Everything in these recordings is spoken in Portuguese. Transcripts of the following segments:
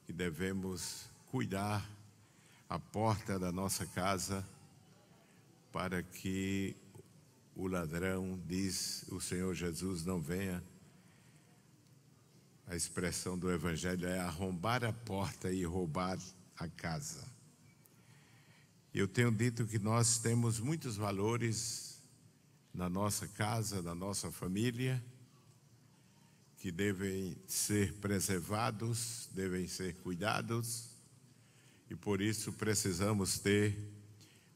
que devemos cuidar a porta da nossa casa para que o ladrão, diz o Senhor Jesus, não venha. A expressão do Evangelho é arrombar a porta e roubar a casa. Eu tenho dito que nós temos muitos valores na nossa casa, na nossa família, que devem ser preservados, devem ser cuidados, e por isso precisamos ter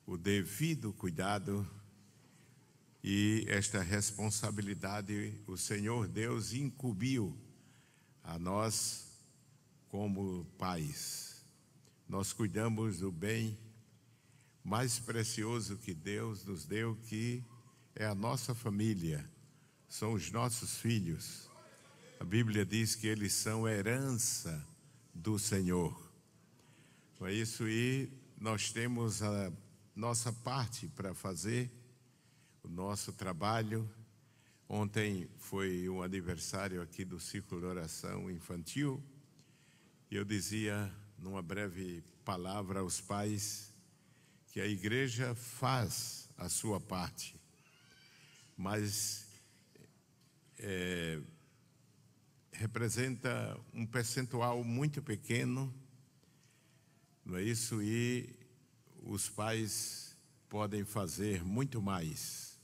o devido cuidado e esta responsabilidade o Senhor Deus incumbiu a nós como pais. Nós cuidamos do bem mais precioso que Deus nos deu, que é a nossa família, são os nossos filhos. A Bíblia diz que eles são herança do Senhor. Não é isso? E nós temos a nossa parte para fazer, o nosso trabalho. Ontem foi um aniversário aqui do Círculo de Oração Infantil, e eu dizia, numa breve palavra aos pais, que a igreja faz a sua parte, mas representa um percentual muito pequeno, não é isso? E os pais podem fazer muito mais,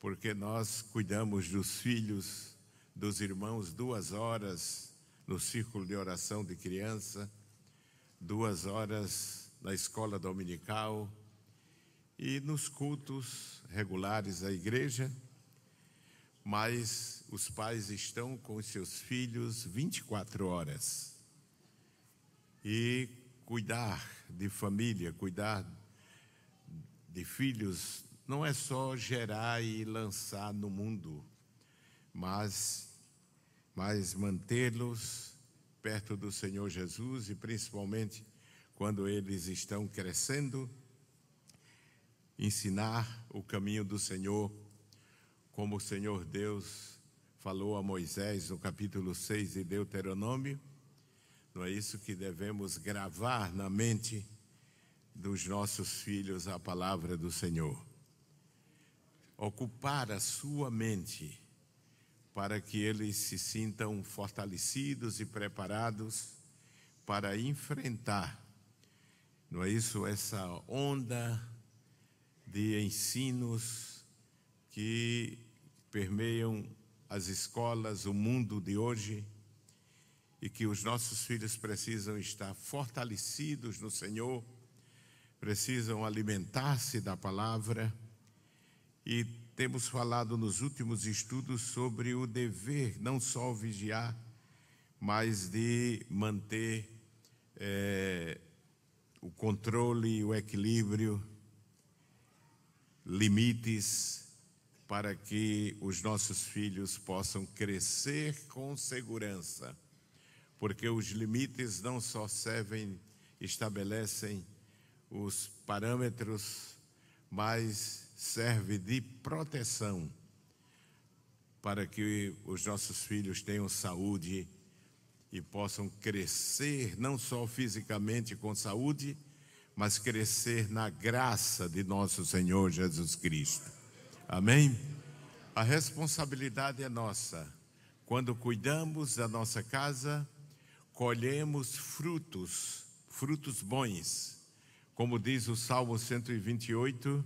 porque nós cuidamos dos filhos, dos irmãos, 2 horas no círculo de oração de criança, 2 horas na escola dominical e nos cultos regulares da igreja, mas os pais estão com os seus filhos 24 horas. E cuidar de família, cuidar de filhos, não é só gerar e lançar no mundo, mas mantê-los perto do Senhor Jesus, e principalmente quando eles estão crescendo, ensinar o caminho do Senhor, como o Senhor Deus falou a Moisés no capítulo 6 de Deuteronômio. Não é isso que devemos gravar na mente dos nossos filhos a palavra do Senhor. Ocupar a sua mente para que eles se sintam fortalecidos e preparados para enfrentar, não é isso, essa onda de ensinos que permeiam as escolas, o mundo de hoje, e que os nossos filhos precisam estar fortalecidos no Senhor, precisam alimentar-se da palavra. E temos falado nos últimos estudos sobre o dever, não só vigiar, mas de manter o controle, o equilíbrio, limites, para que os nossos filhos possam crescer com segurança. Porque os limites não só estabelecem os parâmetros, mas serve de proteção para que os nossos filhos tenham saúde e possam crescer, não só fisicamente com saúde, mas crescer na graça de nosso Senhor Jesus Cristo. Amém? A responsabilidade é nossa. Quando cuidamos da nossa casa, colhemos frutos bons. Como diz o Salmo 128,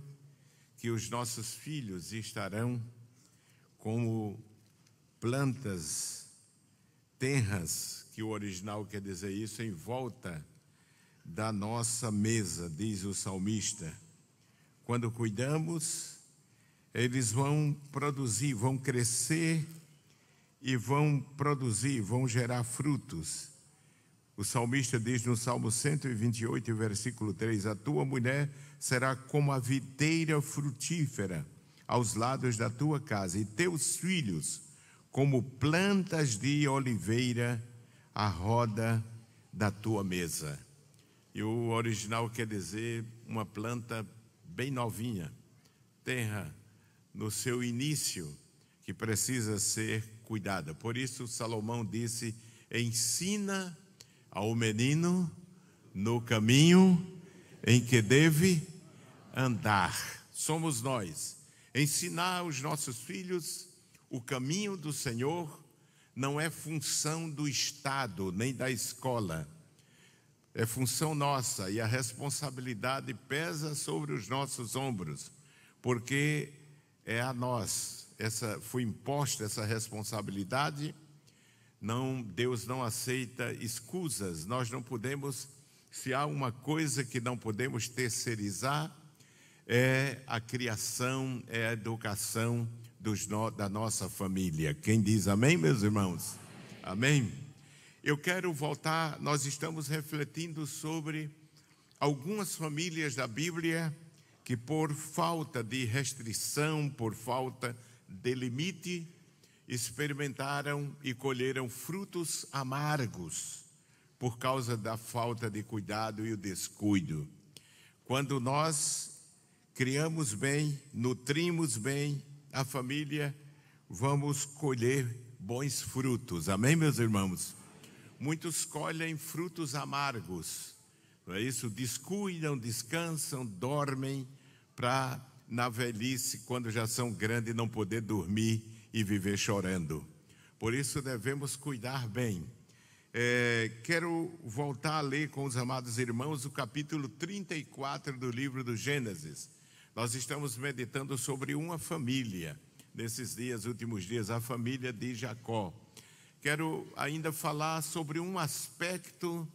que os nossos filhos estarão como plantas tenras, que o original quer dizer isso, em volta da nossa mesa, diz o salmista. Quando cuidamos, eles vão produzir, vão crescer e vão produzir, vão gerar frutos. O salmista diz no Salmo 128, versículo 3, a tua mulher será como a videira frutífera aos lados da tua casa, e teus filhos como plantas de oliveira à roda da tua mesa. E o original quer dizer uma planta bem novinha, tenra no seu início, que precisa ser cuidada. Por isso Salomão disse, ensina ao menino no caminho em que deve andar. Somos nós. Ensinar os nossos filhos o caminho do Senhor não é função do Estado nem da escola. É função nossa e a responsabilidade pesa sobre os nossos ombros, porque é a nós. Foi imposta essa responsabilidade. Deus não aceita escusas. Nós não podemos, se há uma coisa que não podemos terceirizar, é a criação, é a educação da nossa família. Quem diz amém, meus irmãos? Amém? Eu quero voltar, nós estamos refletindo sobre algumas famílias da Bíblia que por falta de restrição, por falta de limite, experimentaram e colheram frutos amargos por causa da falta de cuidado e o descuido. Quando nós criamos bem, nutrimos bem a família, vamos colher bons frutos. Amém, meus irmãos? Muitos colhem frutos amargos, não é isso? Descuidam, descansam, dormem para, na velhice, quando já são grandes, não poder dormir e viver chorando. Por isso devemos cuidar bem. Quero voltar a ler com os amados irmãos o capítulo 34 do livro do Gênesis. Nós estamos meditando sobre uma família, nesses últimos dias, a família de Jacó. Quero ainda falar sobre um aspecto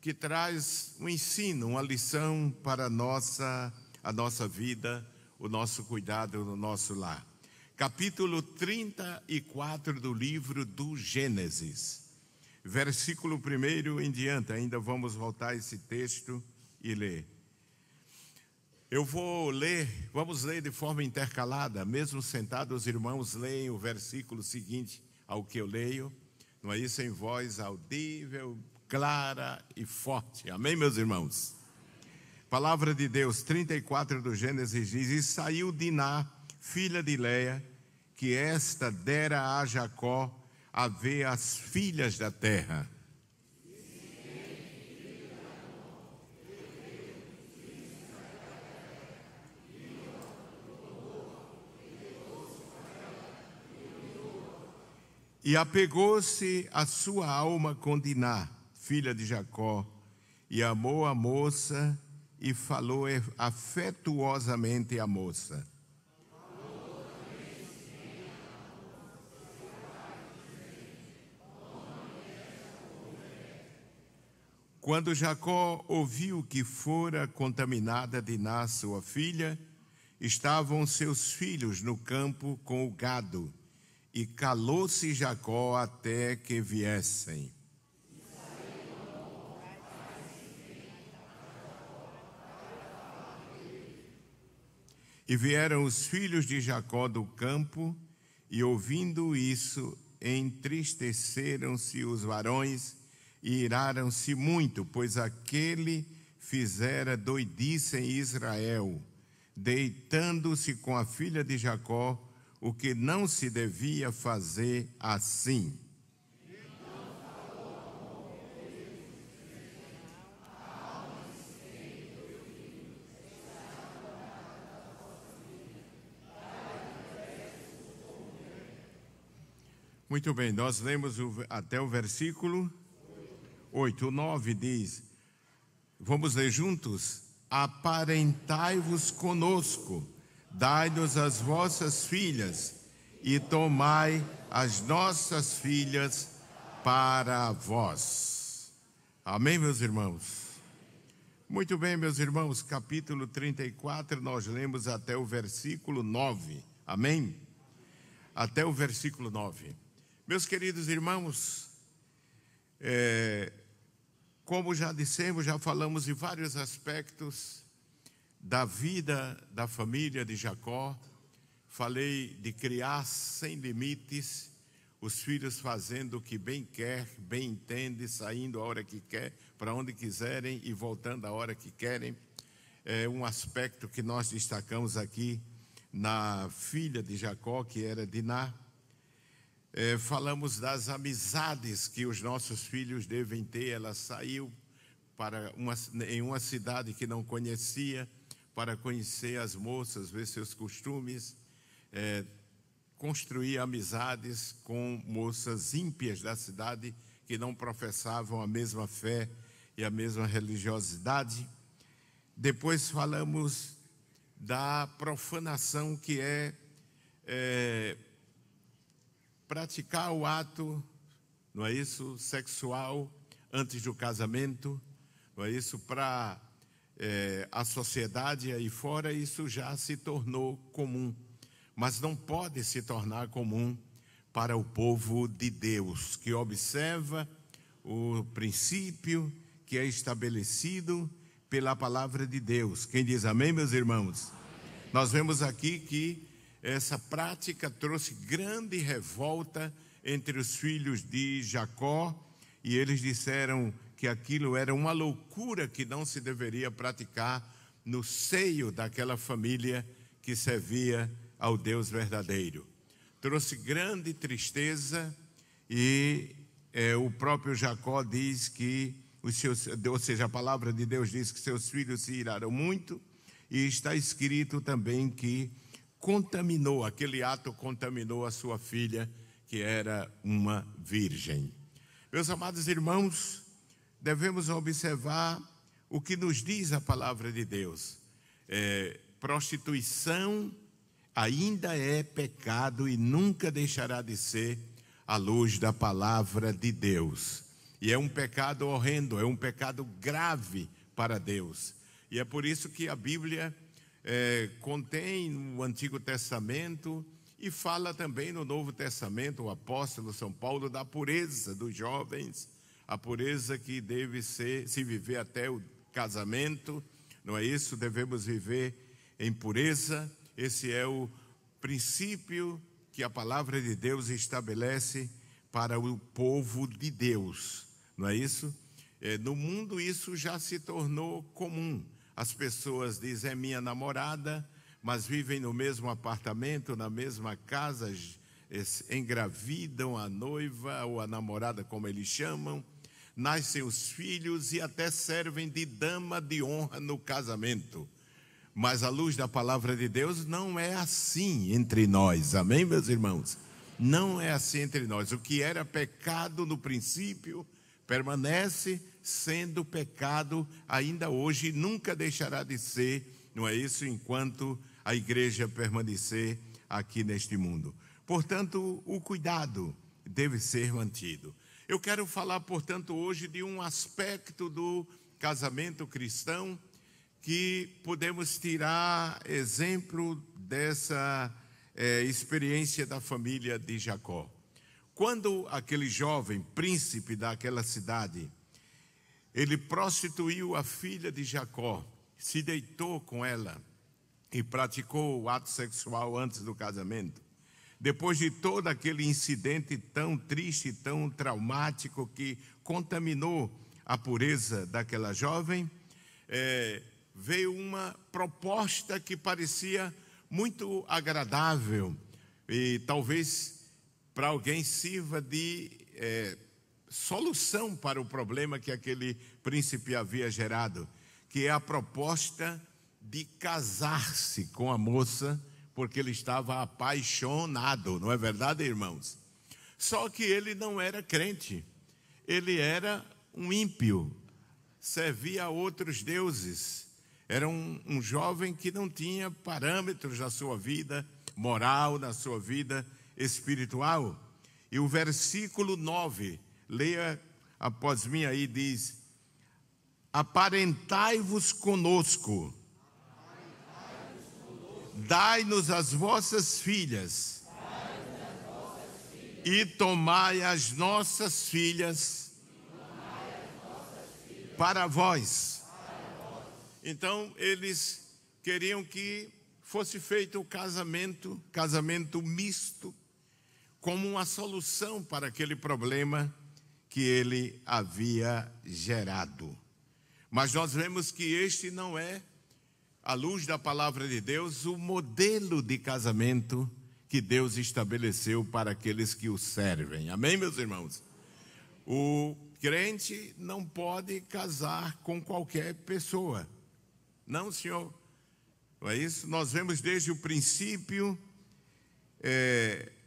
que traz um ensino, uma lição para a nossa vida, o nosso cuidado no nosso lar. Capítulo 34 do livro do Gênesis, versículo 1 em diante. Ainda vamos voltar a esse texto e ler. Eu vou ler, vamos ler de forma intercalada, mesmo sentados, os irmãos leem o versículo seguinte ao que eu leio, não é isso? Em voz audível, clara e forte. Amém, meus irmãos? Palavra de Deus, 34 do Gênesis diz: E saiu Diná, filha de Leia, que esta dera a Jacó a ver as filhas da terra. E apegou-se a sua alma com Diná, filha de Jacó, e amou a moça e falou afetuosamente à moça. Quando Jacó ouviu que fora contaminada Diná, sua filha, estavam seus filhos no campo com o gado, e calou-se Jacó até que viessem. E vieram os filhos de Jacó do campo, e ouvindo isso, entristeceram-se os varões e iraram-se muito, pois aquele fizera doidice em Israel, deitando-se com a filha de Jacó, o que não se devia fazer assim. Muito bem, nós lemos até o versículo 8. O 9 diz, vamos ler juntos? Aparentai-vos conosco, dai-nos as vossas filhas e tomai as nossas filhas para vós. Amém, meus irmãos? Muito bem, meus irmãos, capítulo 34, nós lemos até o versículo 9. Amém? Até o versículo 9. Meus queridos irmãos, como já dissemos, já falamos de vários aspectos da vida da família de Jacó. Falei de criar sem limites, os filhos fazendo o que bem quer, bem entende, saindo a hora que quer, para onde quiserem e voltando a hora que querem. É um aspecto que nós destacamos aqui na filha de Jacó, que era Diná. falamos das amizades que os nossos filhos devem ter. Ela saiu em uma cidade que não conhecia, para conhecer as moças, ver seus costumes, construir amizades com moças ímpias da cidade que não professavam a mesma fé e a mesma religiosidade. Depois falamos da profanação, que é praticar o ato, não é isso, sexual antes do casamento, não é isso, para a sociedade aí fora. Isso já se tornou comum, mas não pode se tornar comum para o povo de Deus, que observa o princípio que é estabelecido pela palavra de Deus. Quem diz amém, meus irmãos? Amém. Nós vemos aqui que essa prática trouxe grande revolta entre os filhos de Jacó, e eles disseram que aquilo era uma loucura que não se deveria praticar no seio daquela família que servia ao Deus verdadeiro. Trouxe grande tristeza, e o próprio Jacó diz que ou seja, a palavra de Deus diz que seus filhos se iraram muito, e está escrito também que aquele ato contaminou a sua filha, que era uma virgem. Meus amados irmãos, devemos observar o que nos diz a palavra de Deus. Prostituição ainda é pecado e nunca deixará de ser à luz da palavra de Deus. E é um pecado horrendo, é um pecado grave para Deus. E é por isso que a Bíblia contém no Antigo Testamento, e fala também no Novo Testamento, o apóstolo São Paulo, da pureza dos jovens, a pureza que deve se viver até o casamento, não é isso? Devemos viver em pureza. Esse é o princípio que a palavra de Deus estabelece para o povo de Deus, não é isso? No mundo isso já se tornou comum. As pessoas dizem: é minha namorada, mas vivem no mesmo apartamento, na mesma casa, engravidam a noiva ou a namorada, como eles chamam, nascem os filhos e até servem de dama de honra no casamento. Mas à luz da palavra de Deus não é assim entre nós, amém, meus irmãos? Não é assim entre nós. O que era pecado no princípio permanece sendo pecado ainda hoje, nunca deixará de ser, não é isso, enquanto a igreja permanecer aqui neste mundo. Portanto, o cuidado deve ser mantido. Eu quero falar, portanto, hoje de um aspecto do casamento cristão que podemos tirar exemplo dessa experiência da família de Jacó. Quando aquele jovem príncipe daquela cidade, ele prostituiu a filha de Jacó, se deitou com ela e praticou o ato sexual antes do casamento. Depois de todo aquele incidente tão triste, tão traumático, que contaminou a pureza daquela jovem, veio uma proposta que parecia muito agradável e talvez para alguém sirva de solução para o problema que aquele príncipe havia gerado, que é a proposta de casar-se com a moça, porque ele estava apaixonado, não é verdade, irmãos? Só que ele não era crente, ele era um ímpio, servia a outros deuses, era um jovem que não tinha parâmetros na sua vida moral, na sua vida espiritual. E o versículo 9, leia após mim aí, diz: aparentai-vos conosco, dai-nos as vossas filhas, e tomai as nossas filhas para vós. Então eles queriam que fosse feito o casamento misto, como uma solução para aquele problema que ele havia gerado. Mas nós vemos que este não é, à luz da palavra de Deus, o modelo de casamento que Deus estabeleceu para aqueles que o servem. Amém, meus irmãos? O crente não pode casar com qualquer pessoa. Não, senhor. Não é isso? Nós vemos desde o princípio,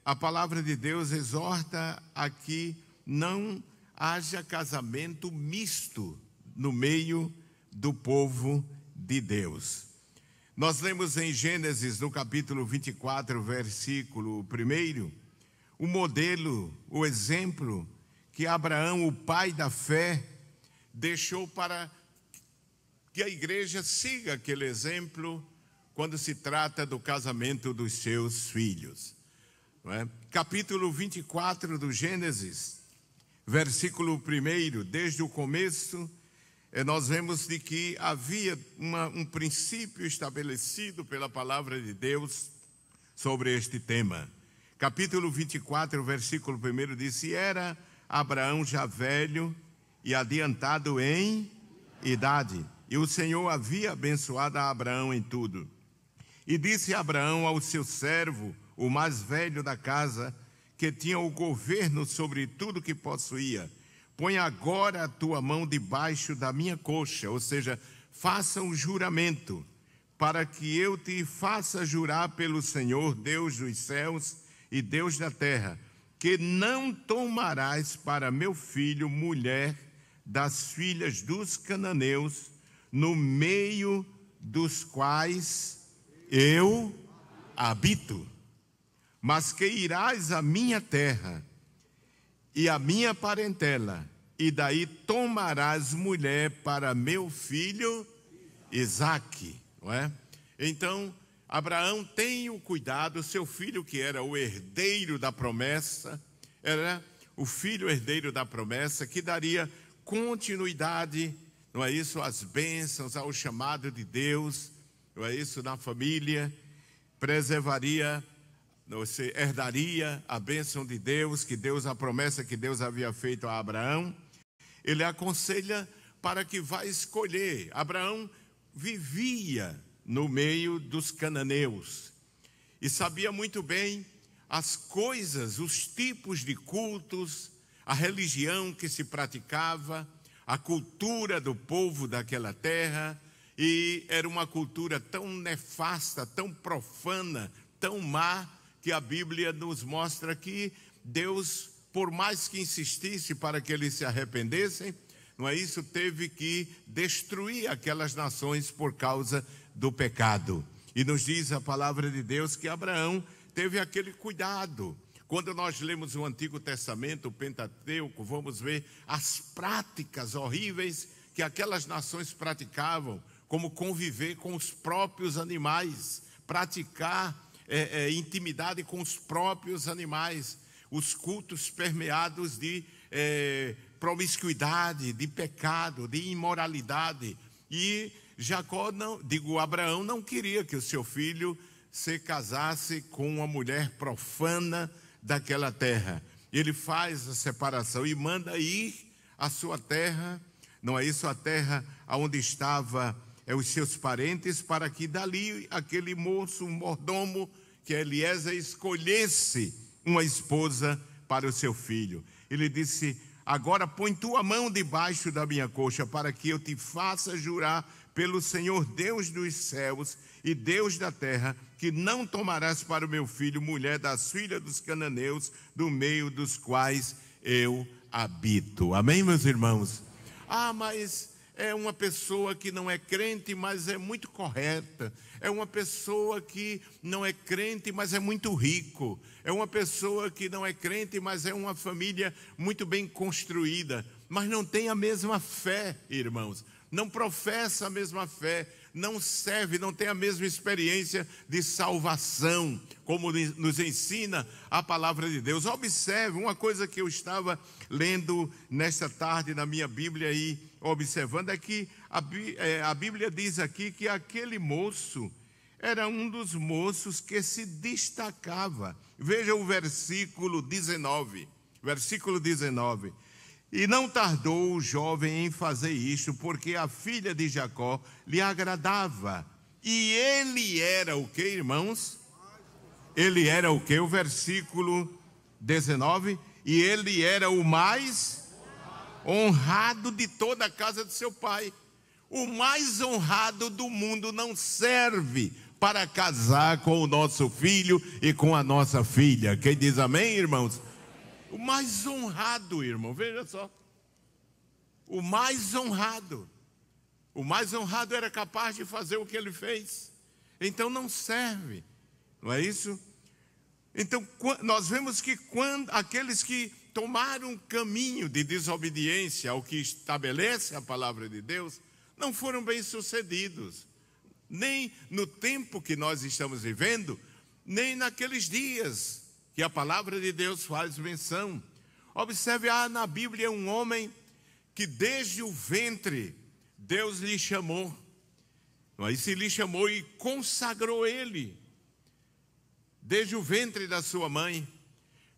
a palavra de Deus exorta a que não haja casamento misto no meio do povo de Deus. Nós lemos em Gênesis, no capítulo 24, versículo 1, o modelo, o exemplo que Abraão, o pai da fé, deixou para que a igreja siga aquele exemplo quando se trata do casamento dos seus filhos. Não é? Capítulo 24 do Gênesis, versículo 1, desde o começo, nós vemos de que havia um princípio estabelecido pela palavra de Deus sobre este tema. Capítulo 24, versículo 1 diz: e era Abraão já velho e adiantado em idade, e o Senhor havia abençoado a Abraão em tudo. E disse Abraão ao seu servo, o mais velho da casa, que tinha o governo sobre tudo que possuía: põe agora a tua mão debaixo da minha coxa, ou seja, faça um juramento, para que eu te faça jurar pelo Senhor, Deus dos céus e Deus da terra, que não tomarás para meu filho mulher das filhas dos cananeus, no meio dos quais eu habito, mas que irás à minha terra e à minha parentela, e daí tomarás mulher para meu filho Isaque, não é? Então, Abraão tem o cuidado, seu filho que era o herdeiro da promessa, era o filho herdeiro da promessa, que daria continuidade, não é isso, às bênçãos, ao chamado de Deus, não é isso, na família, preservaria, você herdaria a bênção de Deus, a promessa que Deus havia feito a Abraão. Ele aconselha para que vá escolher. Abraão vivia no meio dos cananeus e sabia muito bem as coisas, os tipos de cultos, a religião que se praticava, a cultura do povo daquela terra, e era uma cultura tão nefasta, tão profana, tão má, que a Bíblia nos mostra que Deus, por mais que insistisse para que eles se arrependessem, não é isso, teve que destruir aquelas nações por causa do pecado. E nos diz a palavra de Deus que Abraão teve aquele cuidado. Quando nós lemos o Antigo Testamento, o Pentateuco, vamos ver as práticas horríveis que aquelas nações praticavam, como conviver com os próprios animais, praticar intimidade com os próprios animais, os cultos permeados de promiscuidade, de pecado, de imoralidade. E Abraão não queria que o seu filho se casasse com uma mulher profana daquela terra. Ele faz a separação e manda ir à sua terra, não é isso, a terra onde estava os seus parentes, para que dali aquele moço, um mordomo, que Eliezer, escolhesse uma esposa para o seu filho. Ele disse: agora põe tua mão debaixo da minha coxa, para que eu te faça jurar pelo Senhor Deus dos céus e Deus da terra, que não tomarás para o meu filho mulher das filhas dos cananeus, do meio dos quais eu habito. Amém, meus irmãos? Mas é uma pessoa que não é crente, mas é muito correta. É uma pessoa que não é crente, mas é muito rico. É uma pessoa que não é crente, mas é uma família muito bem construída. Mas não tem a mesma fé, irmãos. Não professa a mesma fé, não serve, não tem a mesma experiência de salvação, como nos ensina a palavra de Deus. Observe, uma coisa que eu estava lendo nesta tarde na minha Bíblia e observando, é que a Bíblia diz aqui que aquele moço era um dos moços que se destacava. Veja o versículo 19. Versículo 19. E não tardou o jovem em fazer isto, porque a filha de Jacó lhe agradava. E ele era o que, irmãos? ele era o quê? O versículo 19. E ele era o mais honrado de toda a casa de seu pai. O mais honrado do mundo não serve para casar com o nosso filho e com a nossa filha. Quem diz amém, irmãos? O mais honrado, irmão, veja só. O mais honrado. O mais honrado era capaz de fazer o que ele fez. Então não serve, não é isso? Então nós vemos que quando aqueles que tomaram um caminho de desobediência ao que estabelece a palavra de Deus, não foram bem-sucedidos, nem no tempo que nós estamos vivendo, nem naqueles dias que a palavra de Deus faz menção. Observe, na Bíblia um homem que desde o ventre Deus lhe chamou, mas se lhe chamou e consagrou ele, desde o ventre da sua mãe,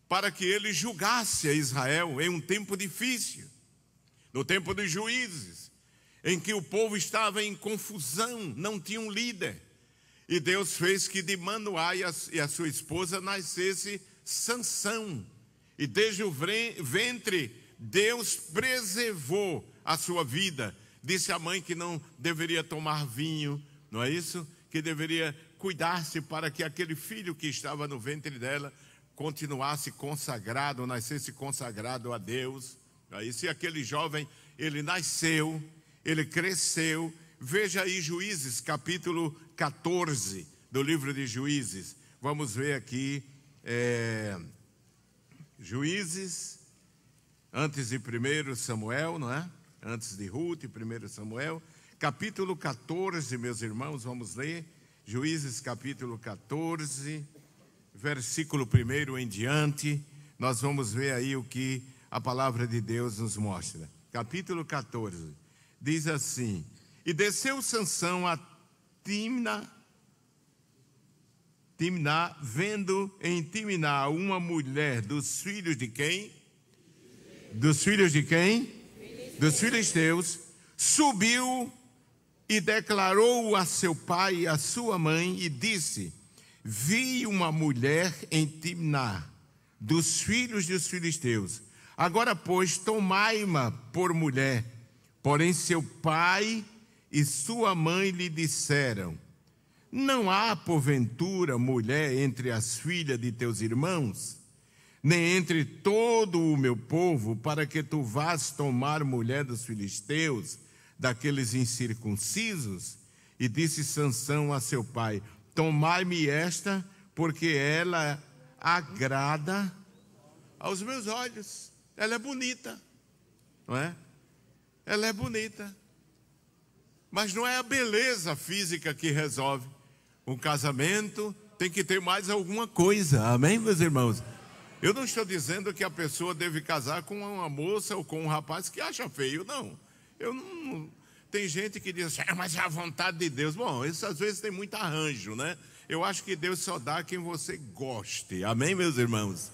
para que ele julgasse a Israel em um tempo difícil, no tempo dos juízes, em que o povo estava em confusão, não tinha um líder. E Deus fez que de Manoá e a sua esposa nascesse Sansão. E desde o ventre, Deus preservou a sua vida. Disse à mãe que não deveria tomar vinho, não é isso? Que deveria cuidar-se para que aquele filho que estava no ventre dela continuasse consagrado, nascesse consagrado a Deus. Não é isso? E aquele jovem, ele nasceu, ele cresceu. Veja aí Juízes, capítulo 14 do livro de Juízes. Vamos ver aqui, Juízes, antes de 1 Samuel, não é? Antes de Ruth, 1 Samuel, capítulo 14, meus irmãos, vamos ler. Juízes, capítulo 14, versículo 1 em diante. Nós vamos ver aí o que a palavra de Deus nos mostra. Capítulo 14, diz assim: E desceu Sansão a Timná, vendo em Timná uma mulher dos filhos de quem? Dos filhos de quem? Dos filisteus. Subiu e declarou a seu pai e a sua mãe e disse: Vi uma mulher em Timná, dos filhos dos filisteus. Agora, pois, tomai-ma por mulher. Porém, seu pai e sua mãe lhe disseram: Não há, porventura, mulher entre as filhas de teus irmãos, nem entre todo o meu povo, para que tu vás tomar mulher dos filisteus, daqueles incircuncisos? E disse Sansão a seu pai: Tomai-me esta, porque ela agrada aos meus olhos. Ela é bonita, não é? Ela é bonita. Mas não é a beleza física que resolve. Um casamento tem que ter mais alguma coisa. Amém, meus irmãos? Eu não estou dizendo que a pessoa deve casar com uma moça ou com um rapaz que acha feio, não. Tem gente que diz, mas é a vontade de Deus. Bom, isso às vezes tem muito arranjo, né? Eu acho que Deus só dá quem você goste. Amém, meus irmãos?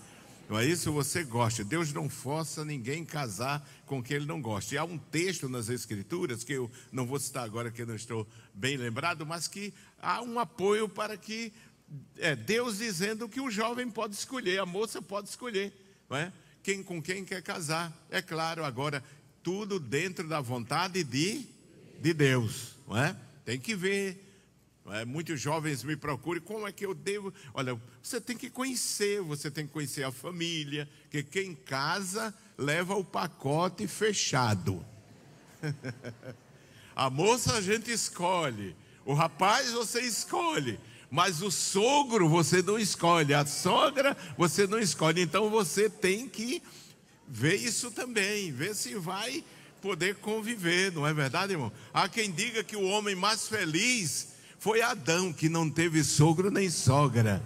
Não é isso? Você gosta. Deus não força ninguém casar com quem ele não gosta. E há um texto nas Escrituras, que eu não vou citar agora, que eu não estou bem lembrado, mas que há um apoio para que Deus dizendo que o jovem pode escolher, a moça pode escolher, não é? Com quem quer casar. É claro, agora, tudo dentro da vontade de Deus, não é? Tem que ver. Muitos jovens me procuram, como é que eu devo? Olha, você tem que conhecer a família, que quem casa leva o pacote fechado. A moça a gente escolhe, o rapaz você escolhe, mas o sogro você não escolhe, a sogra você não escolhe. Então você tem que ver isso também, ver se vai poder conviver, não é verdade, irmão? Há quem diga que o homem mais feliz foi Adão, que não teve sogro nem sogra.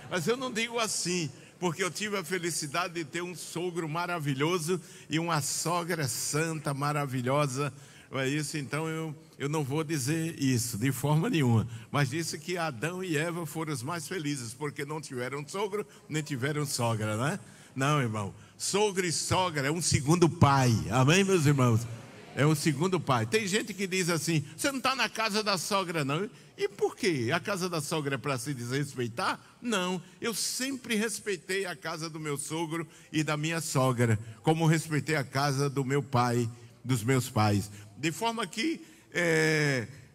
Mas eu não digo assim, porque eu tive a felicidade de ter um sogro maravilhoso e uma sogra santa, maravilhosa. É isso, então eu não vou dizer isso de forma nenhuma. Mas disse que Adão e Eva foram os mais felizes, porque não tiveram sogro, nem tiveram sogra, não é? Não, irmão. Sogro e sogra é um segundo pai. Amém, meus irmãos? É o segundo pai. Tem gente que diz assim: você não está na casa da sogra, não. E por quê? A casa da sogra é para se desrespeitar? Não, eu sempre respeitei a casa do meu sogro e da minha sogra, como respeitei a casa do meu pai, dos meus pais. De forma que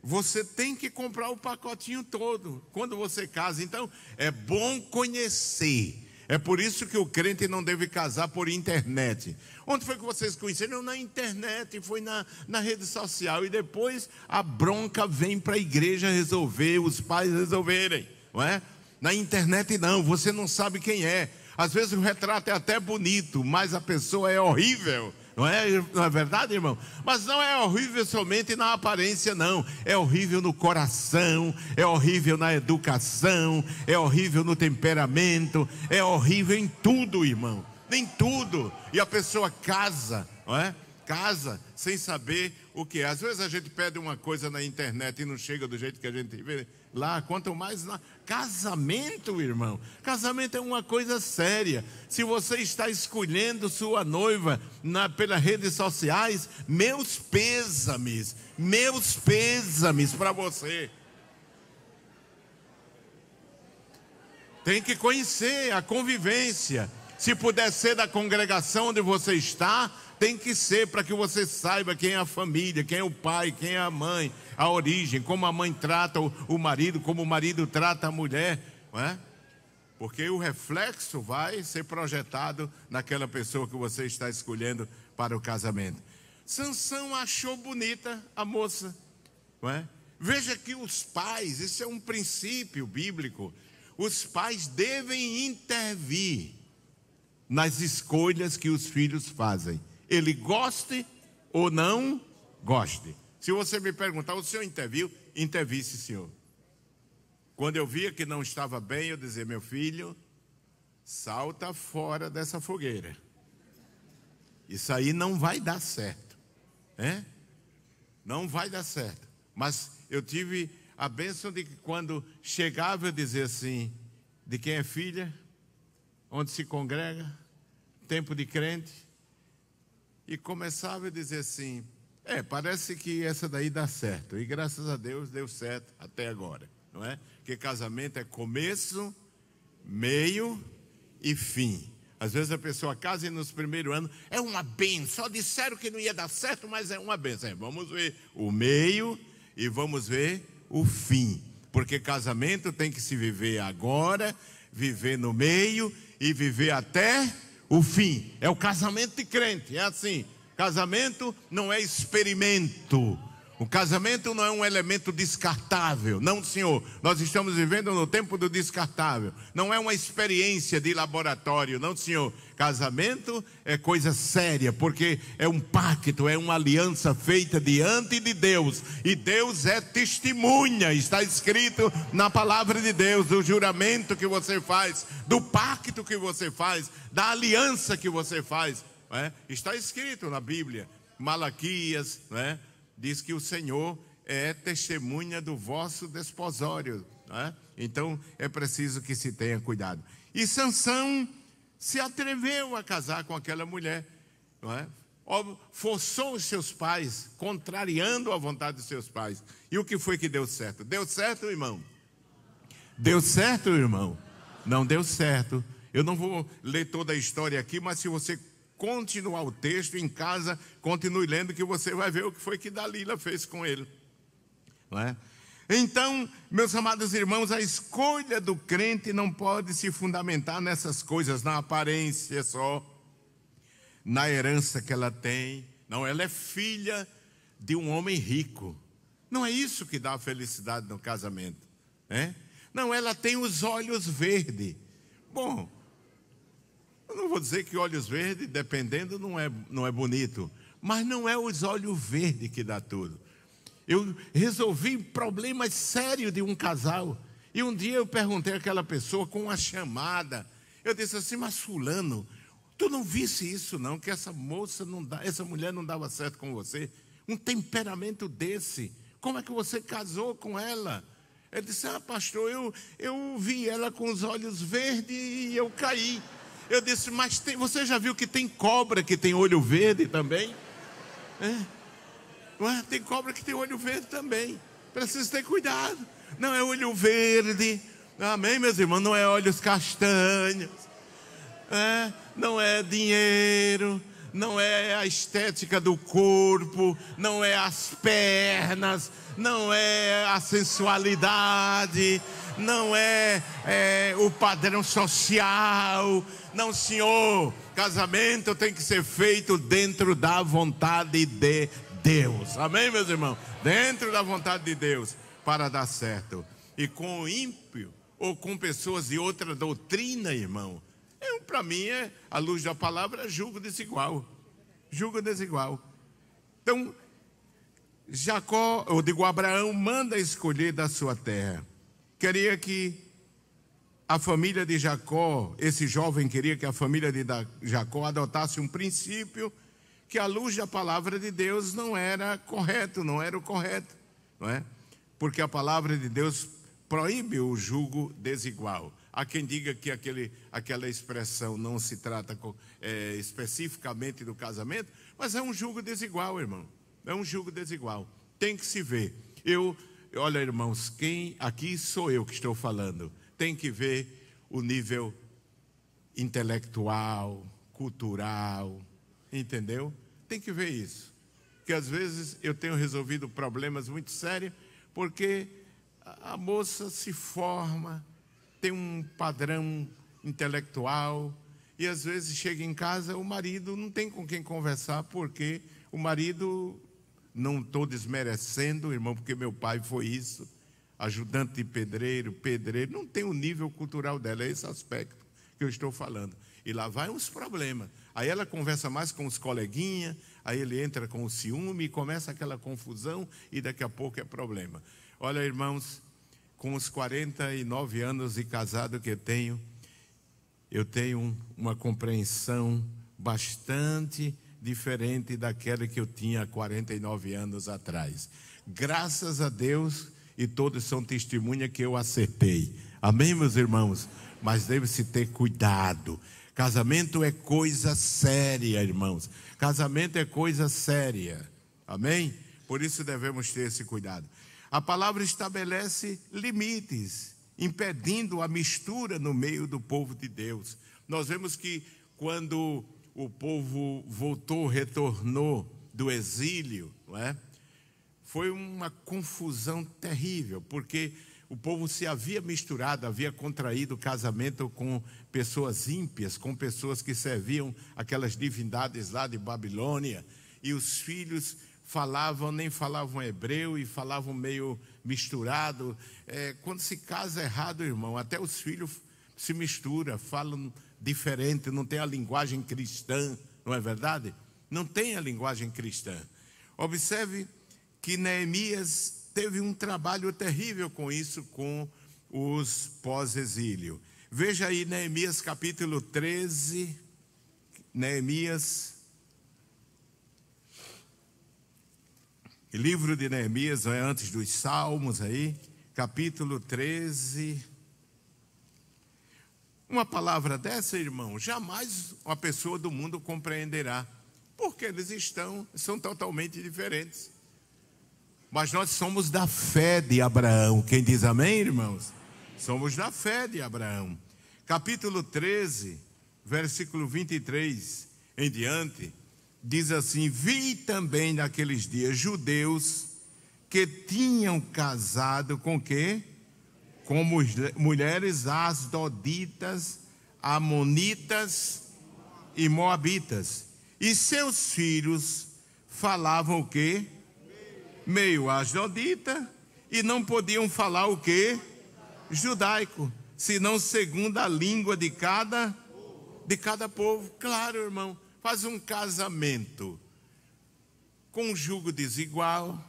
você tem que comprar o pacotinho todo quando você casa. Então, é bom conhecer. É por isso que o crente não deve casar por internet. Onde foi que vocês conheceram? Na internet, foi na rede social. E depois a bronca vem para a igreja resolver, os pais resolverem, não é? Na internet não, você não sabe quem é. Às vezes o retrato é até bonito, mas a pessoa é horrível. Não é verdade, irmão? Mas não é horrível somente na aparência, não. É horrível no coração, é horrível na educação, é horrível no temperamento, é horrível em tudo, irmão. Em tudo. E a pessoa casa, não é? Casa sem saber o que é. Às vezes a gente pede uma coisa na internet e não chega do jeito que a gente vê lá, quanto mais na casamento, irmão. Casamento é uma coisa séria. Se você está escolhendo sua noiva pelas redes sociais, meus pêsames para você. Tem que conhecer a convivência. Se puder ser da congregação onde você está, tem que ser, para que você saiba quem é a família, quem é o pai, quem é a mãe, a origem, como a mãe trata o marido, como o marido trata a mulher, não é? Porque o reflexo vai ser projetado naquela pessoa que você está escolhendo para o casamento. Sansão achou bonita a moça, não é? Veja que os pais, isso é um princípio bíblico, os pais devem intervir nas escolhas que os filhos fazem. Ele goste ou não goste. Se você me perguntar, o senhor interviu? Intervi, sim, senhor. Quando eu via que não estava bem, eu dizia: meu filho, salta fora dessa fogueira. Isso aí não vai dar certo, né? Não vai dar certo. Mas eu tive a bênção de que quando chegava eu dizia assim: de quem é filha? Onde se congrega? Tempo de crente? E começava a dizer assim: parece que essa daí dá certo. E graças a Deus deu certo até agora, não é? Porque casamento é começo, meio e fim. Às vezes a pessoa casa e nos primeiros anos é uma benção. Só disseram que não ia dar certo, mas é uma benção. Vamos ver o meio e vamos ver o fim. Porque casamento tem que se viver agora, viver no meio e viver até o fim. É o casamento de crente, é assim. Casamento não é experimento. O casamento não é um elemento descartável. Não, senhor, nós estamos vivendo no tempo do descartável. Não é uma experiência de laboratório. Não, senhor, casamento é coisa séria, porque é um pacto, é uma aliança feita diante de Deus. E Deus é testemunha, está escrito na palavra de Deus, do juramento que você faz, do pacto que você faz, da aliança que você faz, não é? Está escrito na Bíblia. Malaquias, não é? Diz que o Senhor é testemunha do vosso desposório, né? Então é preciso que se tenha cuidado. E Sansão se atreveu a casar com aquela mulher, não é? Forçou os seus pais, contrariando a vontade dos seus pais. E o que foi que deu certo? Deu certo, irmão? Deu certo, irmão? Não deu certo. Eu não vou ler toda a história aqui, mas se você continuar o texto em casa, continue lendo, que você vai ver o que foi que Dalila fez com ele, não é? Então, meus amados irmãos, a escolha do crente não pode se fundamentar nessas coisas, na aparência só, na herança que ela tem. Não, ela é filha de um homem rico. Não é isso que dá a felicidade no casamento, né? Não, ela tem os olhos verdes. Bom, eu não vou dizer que olhos verdes, dependendo, não é bonito, mas não é os olhos verdes que dá tudo. Eu resolvi problemas sérios de um casal, e um dia eu perguntei àquela pessoa com uma chamada. Eu disse assim: mas fulano, tu não visse isso não, que essa mulher não dava certo com você? Um temperamento desse, como é que você casou com ela? Ele disse: pastor, eu vi ela com os olhos verdes e eu caí. Eu disse: mas você já viu que tem cobra que tem olho verde também? Não é? Tem cobra que tem olho verde também. Precisa ter cuidado. Não é olho verde. Amém, meus irmãos? Não é olhos castanhos. Não é dinheiro. Não é a estética do corpo. Não é as pernas. Não é a sensualidade. Não é o padrão social. Não, senhor. Casamento tem que ser feito dentro da vontade de Deus. Amém, meus irmãos? Dentro da vontade de Deus, para dar certo. E com o ímpio, ou com pessoas de outra doutrina, irmão, para mim, à luz da palavra, julgo desigual. Julgo desigual. Então, Abraão manda escolher da sua terra. Queria que a família de Jacó, esse jovem queria que a família de Jacó adotasse um princípio que à luz da palavra de Deus não era correto, não era o correto, não é? Porque a palavra de Deus proíbe o julgo desigual. Há quem diga que aquela expressão não se trata especificamente do casamento, mas é um julgo desigual, irmão. É um julgo desigual. Tem que se ver. Olha, irmãos, aqui sou eu que estou falando. Tem que ver o nível intelectual, cultural, entendeu? Tem que ver isso. Porque às vezes eu tenho resolvido problemas muito sérios, porque a moça se forma, tem um padrão intelectual, e às vezes chega em casa, o marido não tem com quem conversar, porque o marido, não estou desmerecendo, irmão, porque meu pai foi isso, ajudante de pedreiro, não tem o nível cultural dela, é esse aspecto que eu estou falando. E lá vai uns problemas. Aí ela conversa mais com os coleguinhas, aí ele entra com o ciúme e começa aquela confusão e daqui a pouco é problema. Olha, irmãos, com os 49 anos de casado que eu tenho uma compreensão bastante diferente daquela que eu tinha há 49 anos atrás. Graças a Deus, e todos são testemunha que eu acertei. Amém, meus irmãos? Mas deve-se ter cuidado. Casamento é coisa séria, irmãos. Casamento é coisa séria. Amém? Por isso devemos ter esse cuidado. A palavra estabelece limites, impedindo a mistura no meio do povo de Deus. Nós vemos que quando o povo retornou do exílio, não é? Foi uma confusão terrível, porque o povo se havia misturado, havia contraído casamento com pessoas ímpias, com pessoas que serviam aquelas divindades lá de Babilônia, e os filhos nem falavam hebreu e falavam meio misturado. Quando se casa errado, irmão, até os filhos se misturam, falam diferente, não tem a linguagem cristã, não é verdade? Não tem a linguagem cristã. Observe que Neemias teve um trabalho terrível com isso, com os pós-exílio. Veja aí Neemias capítulo 13, livro de Neemias, é antes dos Salmos aí, capítulo 13. Uma palavra dessa, irmão, jamais uma pessoa do mundo compreenderá, porque eles são totalmente diferentes. Mas nós somos da fé de Abraão. Quem diz amém, irmãos? Somos da fé de Abraão. Capítulo 13, versículo 23 em diante, diz assim: vi também naqueles dias judeus que tinham casado com quê? Com mulheres asdoditas, amonitas e moabitas. E seus filhos falavam o quê? Meio asdodita, e não podiam falar o quê? Judaico, senão segundo a língua de cada povo. Claro, irmão, faz um casamento com um jugo desigual,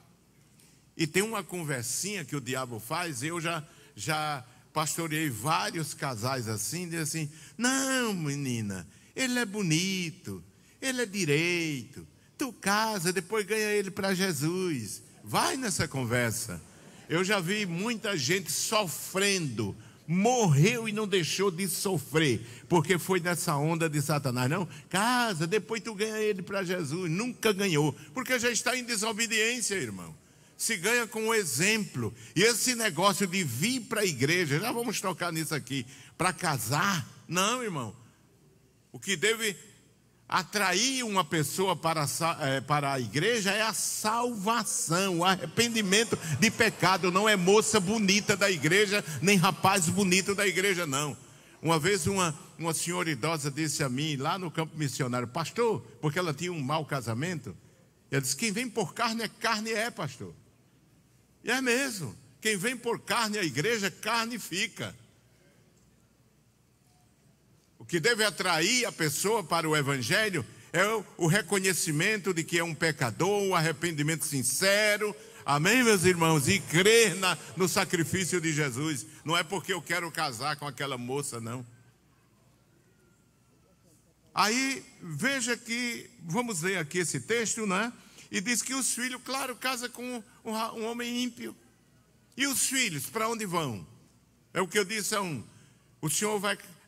e tem uma conversinha que o diabo faz. Eu já pastoreei vários casais assim, diz assim: não, menina, ele é bonito, ele é direito, tu casa, depois ganha ele para Jesus. Vai nessa conversa. Eu já vi muita gente sofrendo morreu e não deixou de sofrer, porque foi nessa onda de Satanás. Não, casa, depois tu ganha ele para Jesus. Nunca ganhou, porque já está em desobediência, irmão. Se ganha com o exemplo. E esse negócio de vir para a igreja, já vamos tocar nisso aqui, para casar, não, irmão. O que deve atrair uma pessoa para a igreja é a salvação, o arrependimento de pecado. Não é moça bonita da igreja, nem rapaz bonito da igreja, não. Uma vez uma senhora idosa disse a mim, lá no campo missionário: pastor, porque ela tinha um mau casamento, ela disse: quem vem por carne é, pastor. E é mesmo, quem vem por carne à igreja, carne fica. O que deve atrair a pessoa para o evangelho é o reconhecimento de que é um pecador, o arrependimento sincero, amém, meus irmãos, e crer no sacrifício de Jesus. Não é porque eu quero casar com aquela moça, não. Aí, veja que, vamos ler aqui esse texto, né? E diz que os filhos, claro, casam com um homem ímpio. E os filhos, para onde vão? É o que eu disse a um: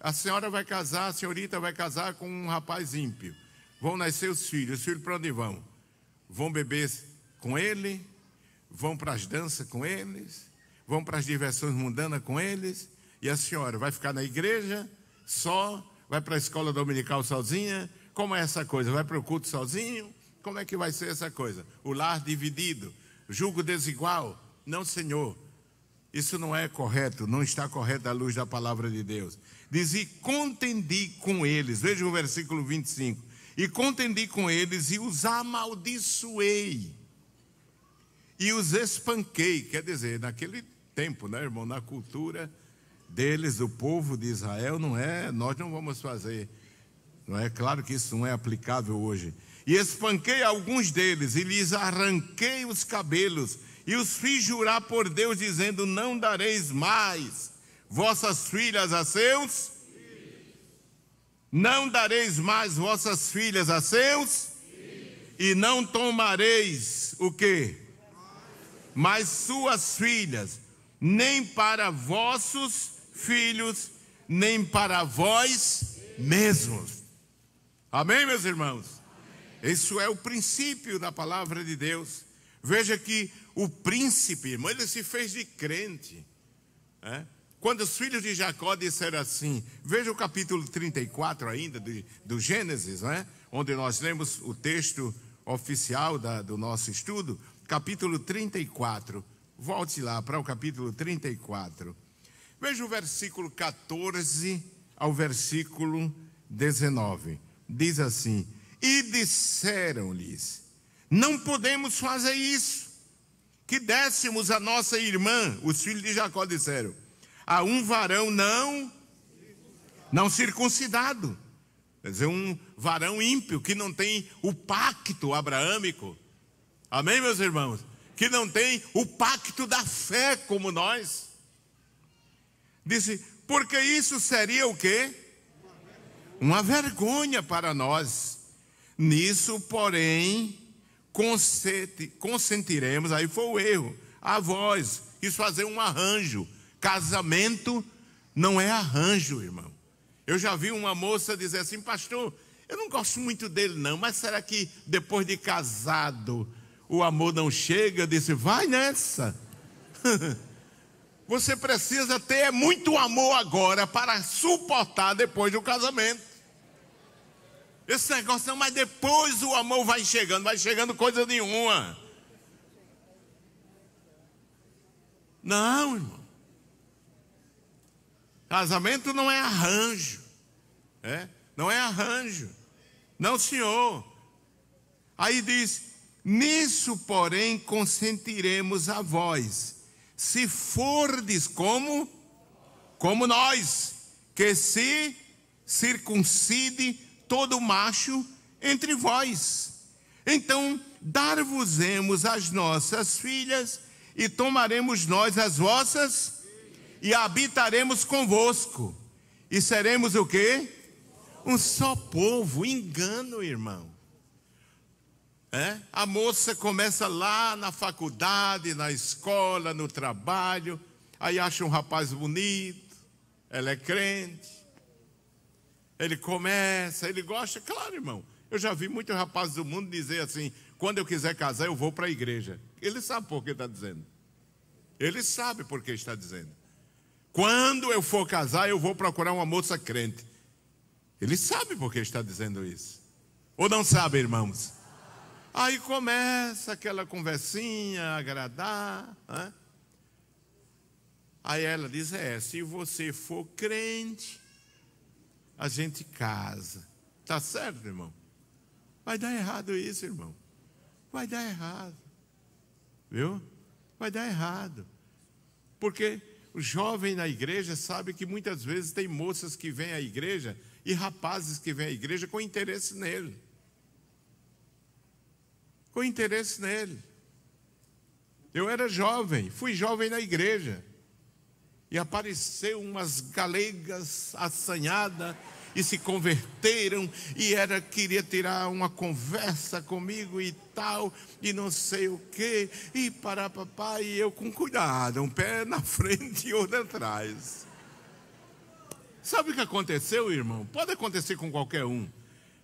a senhora vai casar, a senhorita vai casar com um rapaz ímpio. Vão nascer os filhos para onde vão? Vão beber com ele, vão para as danças com eles, vão para as diversões mundanas com eles, e a senhora vai ficar na igreja só, vai para a escola dominical sozinha. Como é essa coisa? Vai para o culto sozinho? Como é que vai ser essa coisa? O lar dividido, julgo desigual? Não, Senhor, isso não é correto, não está correto à luz da palavra de Deus. Diz: e contendi com eles, veja o versículo 25, e contendi com eles e os amaldiçoei e os espanquei. Quer dizer, naquele tempo, né, irmão, na cultura deles, do povo de Israel, nós não vamos fazer, não é? Claro que isso não é aplicável hoje. E espanquei alguns deles e lhes arranquei os cabelos e os fiz jurar por Deus, dizendo: não dareis mais vossas filhas a seus filhos. Não dareis mais vossas filhas a seus filhos. E não tomareis o quê? Mais suas filhas, nem para vossos filhos, nem para vós mesmos. Amém, meus irmãos? Isso é o princípio da palavra de Deus. Veja que o príncipe, irmão, ele se fez de crente. Quando os filhos de Jacó disseram assim, veja o capítulo 34 ainda do Gênesis, onde nós lemos o texto oficial do nosso estudo, capítulo 34. Volte lá para o capítulo 34. Veja o versículo 14 ao versículo 19. Diz assim: e disseram-lhes: não podemos fazer isso, que dessemos a nossa irmã. Os filhos de Jacó disseram: a um varão não circuncidado. Quer dizer, um varão ímpio, que não tem o pacto abraâmico. Amém, meus irmãos? Que não tem o pacto da fé como nós. Disse: porque isso seria o quê? Uma vergonha para nós. Nisso, porém, consentiremos. Aí foi o erro. A vós, quis fazer um arranjo. Casamento não é arranjo, irmão. Eu já vi uma moça dizer assim: pastor, eu não gosto muito dele não, mas será que depois de casado o amor não chega? Eu disse: vai nessa. Você precisa ter muito amor agora para suportar depois do casamento. Esse negócio não, mas depois o amor vai chegando coisa nenhuma. Não, irmão. Casamento não é arranjo. Não é arranjo. Não, senhor. Aí diz: nisso, porém, consentiremos a vós, se fordes como nós, que se circuncide todo macho entre vós. Então dar-vos-emos as nossas filhas, e tomaremos nós as vossas, e habitaremos convosco, e seremos o quê? Um só povo. Engano, irmão. A moça começa lá na faculdade, na escola, no trabalho, aí acha um rapaz bonito, ela é crente, ele começa, ele gosta. Claro, irmão, eu já vi muitos rapazes do mundo dizer assim: quando eu quiser casar, eu vou para a igreja. Ele sabe por que está dizendo. Ele sabe por que está dizendo. Quando eu for casar, eu vou procurar uma moça crente. Ele sabe por que está dizendo isso. Ou não sabe, irmãos? Aí começa aquela conversinha, agradar, né? Aí ela diz: se você for crente, a gente casa. Tá certo, irmão? Vai dar errado isso, irmão. Vai dar errado. Viu? Vai dar errado. Porque o jovem na igreja sabe que muitas vezes tem moças que vêm à igreja e rapazes que vêm à igreja com interesse nele. Com interesse nele. Eu era jovem, fui jovem na igreja. E apareceu umas galegas assanhadas e se converteram e queria tirar uma conversa comigo e tal, e não sei o quê, e parar papai, e eu com cuidado, um pé na frente e outro atrás. Sabe o que aconteceu, irmão? Pode acontecer com qualquer um.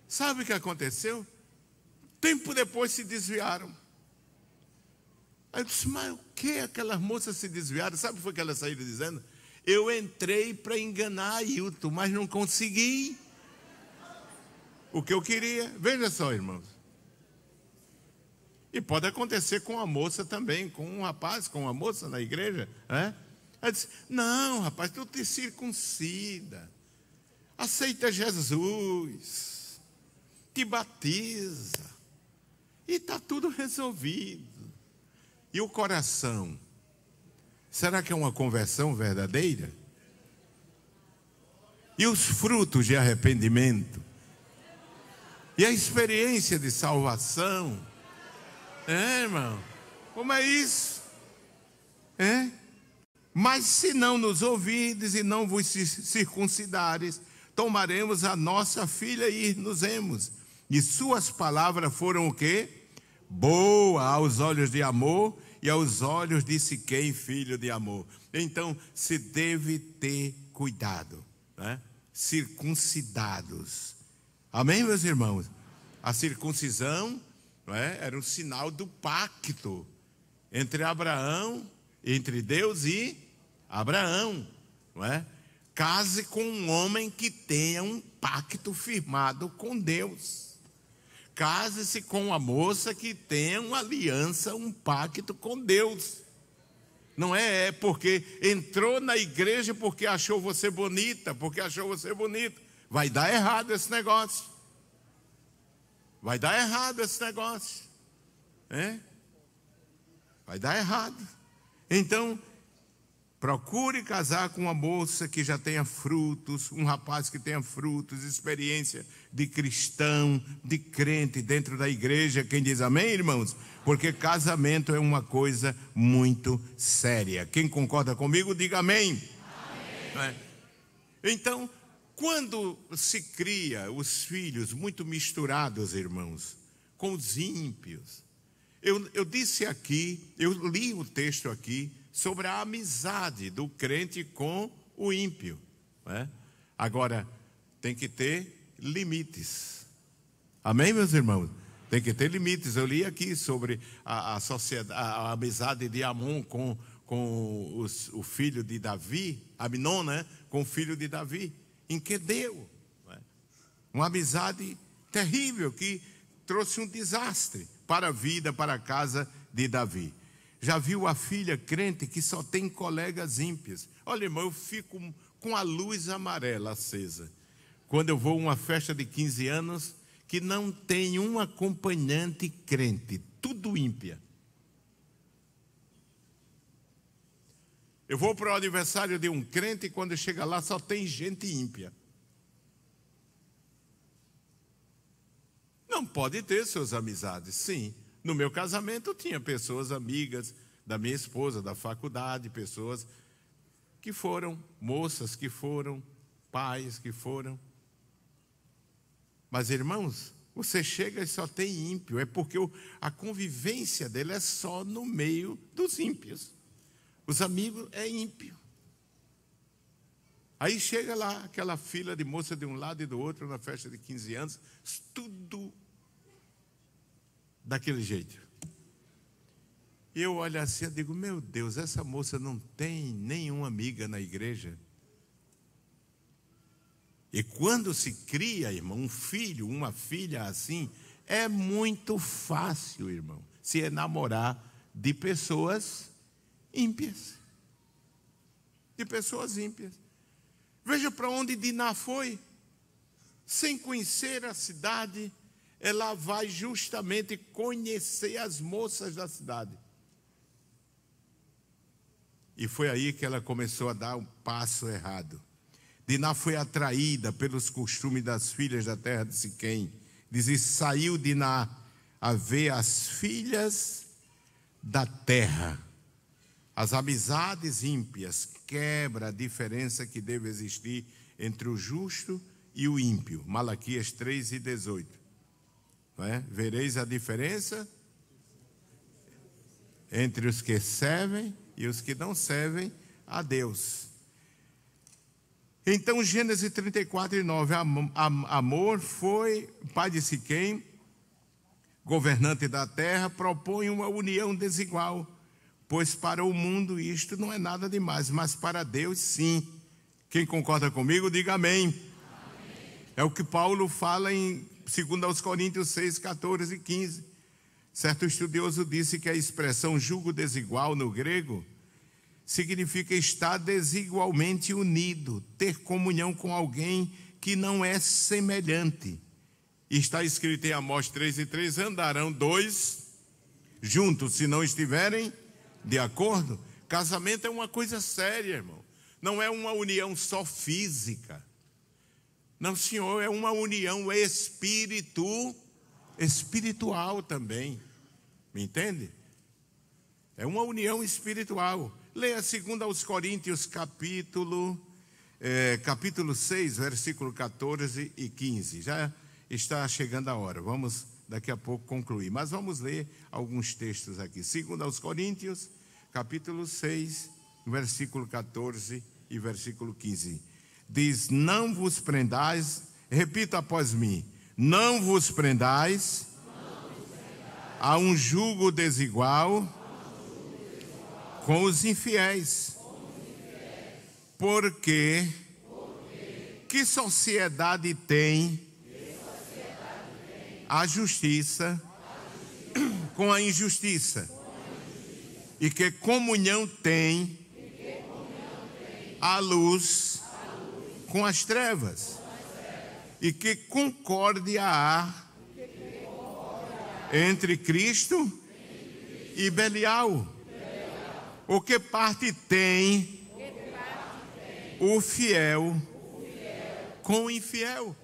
Sabe o que aconteceu? Tempo depois se desviaram. Aí eu disse: mas o que aquelas moças se desviaram? Sabe o que foi que elas saíram dizendo? Eu entrei para enganar Ailton, mas não consegui o que eu queria. Veja só, irmãos. E pode acontecer com a moça também, com um rapaz, com uma moça na igreja, né? Ela disse: não, rapaz, tu te circuncida, aceita Jesus, te batiza, e está tudo resolvido. E o coração? Será que é uma conversão verdadeira? E os frutos de arrependimento? E a experiência de salvação? Irmão, como é isso? Mas se não nos ouvides e não vos circuncidares, tomaremos a nossa filha e nos-emos. E suas palavras foram o quê? Boa aos olhos de amor e aos olhos de Siquém, filho de amor. Então se deve ter cuidado, né? Circuncidados. Amém, meus irmãos? A circuncisão, não é? Era um sinal do pacto entre Abraão, entre Deus e Abraão, não é? Case com um homem que tenha um pacto firmado com Deus. Case-se com uma moça que tenha uma aliança, um pacto com Deus. Não é porque entrou na igreja porque achou você bonita, porque achou você bonito. Vai dar errado esse negócio. Vai dar errado esse negócio. Vai dar errado. Então, procure casar com uma moça que já tenha frutos, um rapaz que tenha frutos, experiência de cristão, de crente dentro da igreja. Quem diz amém, irmãos? Porque casamento é uma coisa muito séria. Quem concorda comigo, diga amém. Amém. Então, quando se cria os filhos muito misturados, irmãos, com os ímpios. Eu disse aqui, eu li o texto aqui, sobre a amizade do crente com o ímpio, né? Agora, tem que ter limites. Amém, meus irmãos? Tem que ter limites. Eu li aqui sobre a sociedade, a amizade de Amon com o filho de Davi, Aminon, né? Com o filho de Davi, em que deu, né? Uma amizade terrível que trouxe um desastre para a vida, para a casa de Davi. Já viu a filha crente que só tem colegas ímpios? Olha, irmão, eu fico com a luz amarela acesa quando eu vou a uma festa de 15 anos que não tem um acompanhante crente, tudo ímpia. Eu vou para o aniversário de um crente e quando chega lá só tem gente ímpia. Não pode ter suas amizades, sim. No meu casamento tinha pessoas amigas da minha esposa, da faculdade, pessoas que foram, moças que foram, pais que foram. Mas, irmãos, você chega e só tem ímpio, é porque a convivência dele é só no meio dos ímpios. Os amigos é ímpio. Aí chega lá aquela fila de moça de um lado e do outro na festa de 15 anos, tudo daquele jeito. E eu olho assim e digo, meu Deus, essa moça não tem nenhuma amiga na igreja. E quando se cria, irmão, um filho, uma filha assim, é muito fácil, irmão, se enamorar de pessoas ímpias. De pessoas ímpias. Veja para onde Diná foi. Sem conhecer a cidade, ela vai justamente conhecer as moças da cidade. E foi aí que ela começou a dar um passo errado. Diná foi atraída pelos costumes das filhas da terra de Siquém. Diz, e saiu Diná a ver as filhas da terra. As amizades ímpias quebram a diferença que deve existir entre o justo e o ímpio. Malaquias 3:18. Não é? Vereis a diferença entre os que servem e os que não servem a Deus. Então, Gênesis 34:9, Amor foi pai de Siquém, governante da terra, propõe uma união desigual, pois para o mundo isto não é nada demais, mas para Deus sim. Quem concorda comigo, diga amém. É o que Paulo fala em 2 Coríntios 6:14-15. Certo estudioso disse que a expressão jugo desigual no grego significa estar desigualmente unido, ter comunhão com alguém que não é semelhante. Está escrito em Amós 3:3, andarão dois juntos se não estiverem de acordo. Casamento é uma coisa séria, irmão. Não é uma união só física. Não, senhor, é uma união espiritual também. Me entende? É uma união espiritual. Leia 2 Coríntios capítulo 6, versículo 14 e 15. Já está chegando a hora. Vamos daqui a pouco concluir. Mas vamos ler alguns textos aqui. 2 Coríntios, capítulo 6, versículo 14 e versículo 15. Diz, não vos prendais, repita após mim, não vos prendais a um jugo desigual com os infiéis. Porque que sociedade tem a justiça com a injustiça? E que comunhão tem a luz com as trevas? E que concórdia há entre Cristo e Belial? O que parte tem o fiel com o infiel?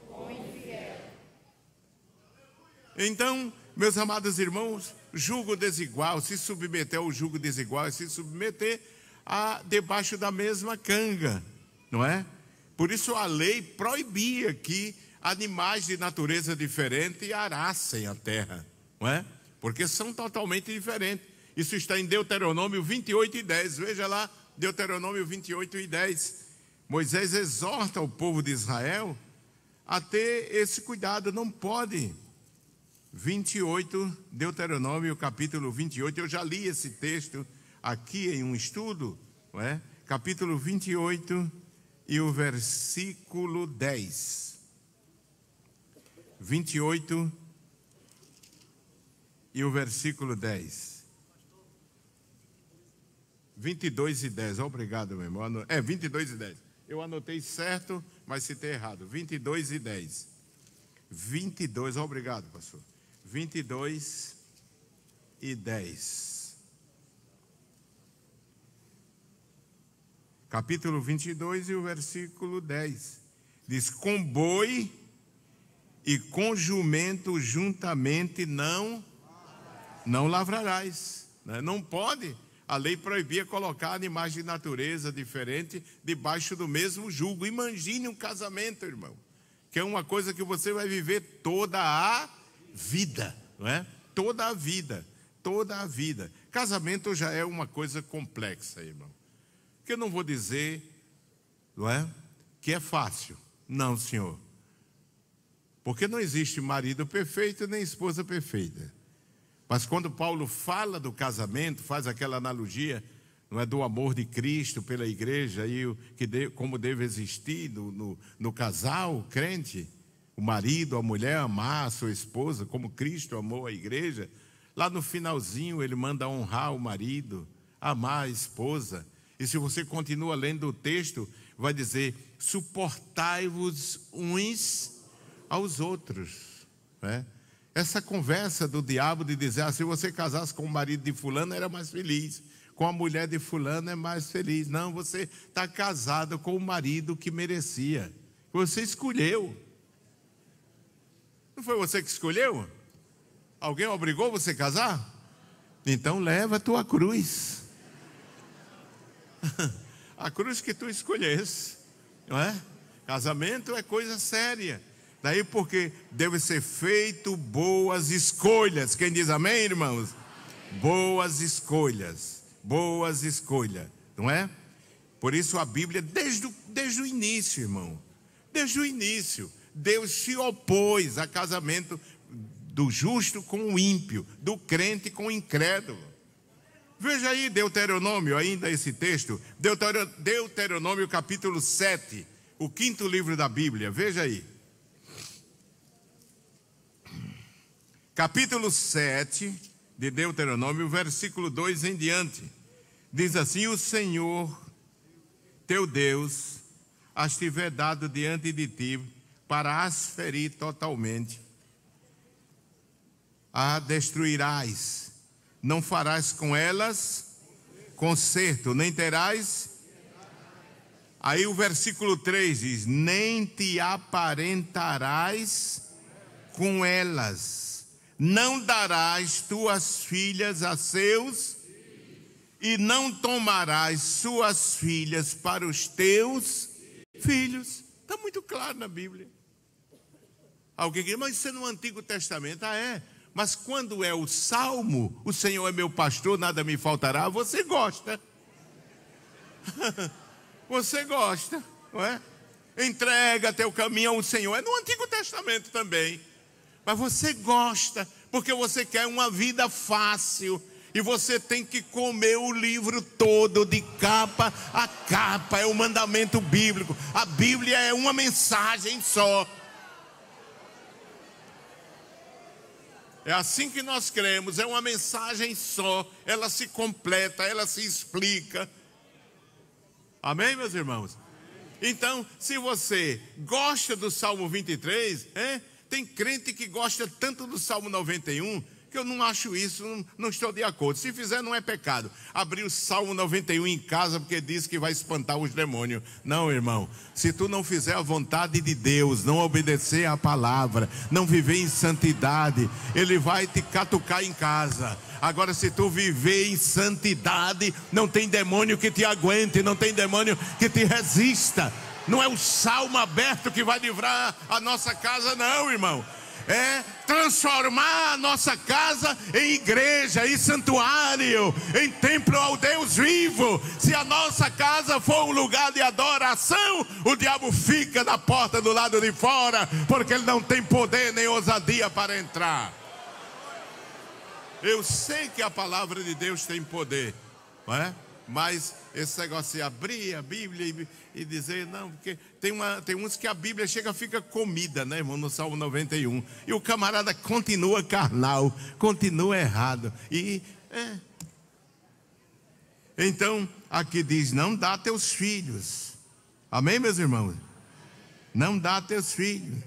Então, meus amados irmãos, jugo desigual, se submeter ao jugo desigual é se submeter a debaixo da mesma canga, não é? Por isso a lei proibia que animais de natureza diferente arassem a terra, não é? Porque são totalmente diferentes. Isso está em Deuteronômio 28:10. Veja lá, Deuteronômio 28:10. Moisés exorta o povo de Israel a ter esse cuidado. Não pode. 28, Deuteronômio capítulo 28. Eu já li esse texto aqui em um estudo, não é? Capítulo 28 e o versículo 10. 28 e o versículo 10. 22:10, obrigado, meu irmão. 22:10. Eu anotei certo, mas citei errado. 22:10. 22, obrigado, pastor. 22:10. Capítulo 22 e o versículo 10. Diz, com boi e com jumento juntamente não lavrarás. Não pode. A lei proibia colocar animais de natureza diferente debaixo do mesmo jugo. Imagine um casamento, irmão, que é uma coisa que você vai viver toda a vida, não é? Toda a vida, toda a vida. Casamento já é uma coisa complexa, irmão. Que eu não vou dizer, não é? que é fácil. Não, senhor. Porque não existe marido perfeito nem esposa perfeita. Mas quando Paulo fala do casamento, faz aquela analogia, não é, do amor de Cristo pela igreja e como deve existir no casal crente, o marido, a mulher amar a sua esposa como Cristo amou a igreja. Lá no finalzinho ele manda honrar o marido, amar a esposa. E se você continua lendo o texto, vai dizer: suportai-vos uns aos outros, né? Essa conversa do diabo de dizer, se você casasse com o marido de fulano era mais feliz, com a mulher de fulano é mais feliz. Não, você está casado com o marido que merecia, você escolheu. Não foi você que escolheu? Alguém obrigou você a casar? Então leva a tua cruz. A cruz que tu escolhesse, não é? Casamento é coisa séria. Daí porque deve ser feito boas escolhas. Quem diz amém, irmãos? Amém. Boas escolhas, não é? Por isso a Bíblia, desde o início, irmão, desde o início, Deus se opôs a casamento do justo com o ímpio, do crente com o incrédulo. Veja aí Deuteronômio, ainda esse texto, Deuteronômio capítulo 7, o 5º livro da Bíblia, veja aí. Capítulo 7 de Deuteronômio, versículo 2 em diante, diz assim: o Senhor, teu Deus, as tiver dado diante de ti, para as ferir totalmente, a destruirás, não farás com elas conserto, nem terás. Aí o versículo 3 diz: nem te aparentarás com elas, não darás tuas filhas a seus, e não tomarás suas filhas para os teus filhos. Está muito claro na Bíblia. Alguém diz, mas isso é no Antigo Testamento. Ah, é? Mas quando é o Salmo, o Senhor é meu pastor, nada me faltará, você gosta. Você gosta, não é? Entrega teu caminho ao Senhor. É no Antigo Testamento também. Mas você gosta, porque você quer uma vida fácil. E você tem que comer o livro todo, de capa a capa. É o mandamento bíblico. A Bíblia é uma mensagem só. É assim que nós cremos, é uma mensagem só. Ela se completa, ela se explica. Amém, meus irmãos? Então, se você gosta do Salmo 23, tem crente que gosta tanto do Salmo 91, que eu não acho isso, não estou de acordo. Se fizer, não é pecado. Abrir o Salmo 91 em casa, porque diz que vai espantar os demônios. Não, irmão. Se tu não fizer a vontade de Deus, não obedecer à palavra, não viver em santidade, Ele vai te catucar em casa. Agora, se tu viver em santidade, não tem demônio que te aguente, não tem demônio que te resista. Não é o salmo aberto que vai livrar a nossa casa, não, irmão. É transformar a nossa casa em igreja, em santuário, em templo ao Deus vivo. Se a nossa casa for um lugar de adoração, o diabo fica na porta do lado de fora, porque ele não tem poder nem ousadia para entrar. Eu sei que a palavra de Deus tem poder, não é? Mas esse negócio de abrir a Bíblia e dizer, não, porque tem uns que a Bíblia fica comida, né, irmão, no Salmo 91. E o camarada continua carnal, continua errado. Então, aqui diz, não dá teus filhos. Amém, meus irmãos? Não dá teus filhos.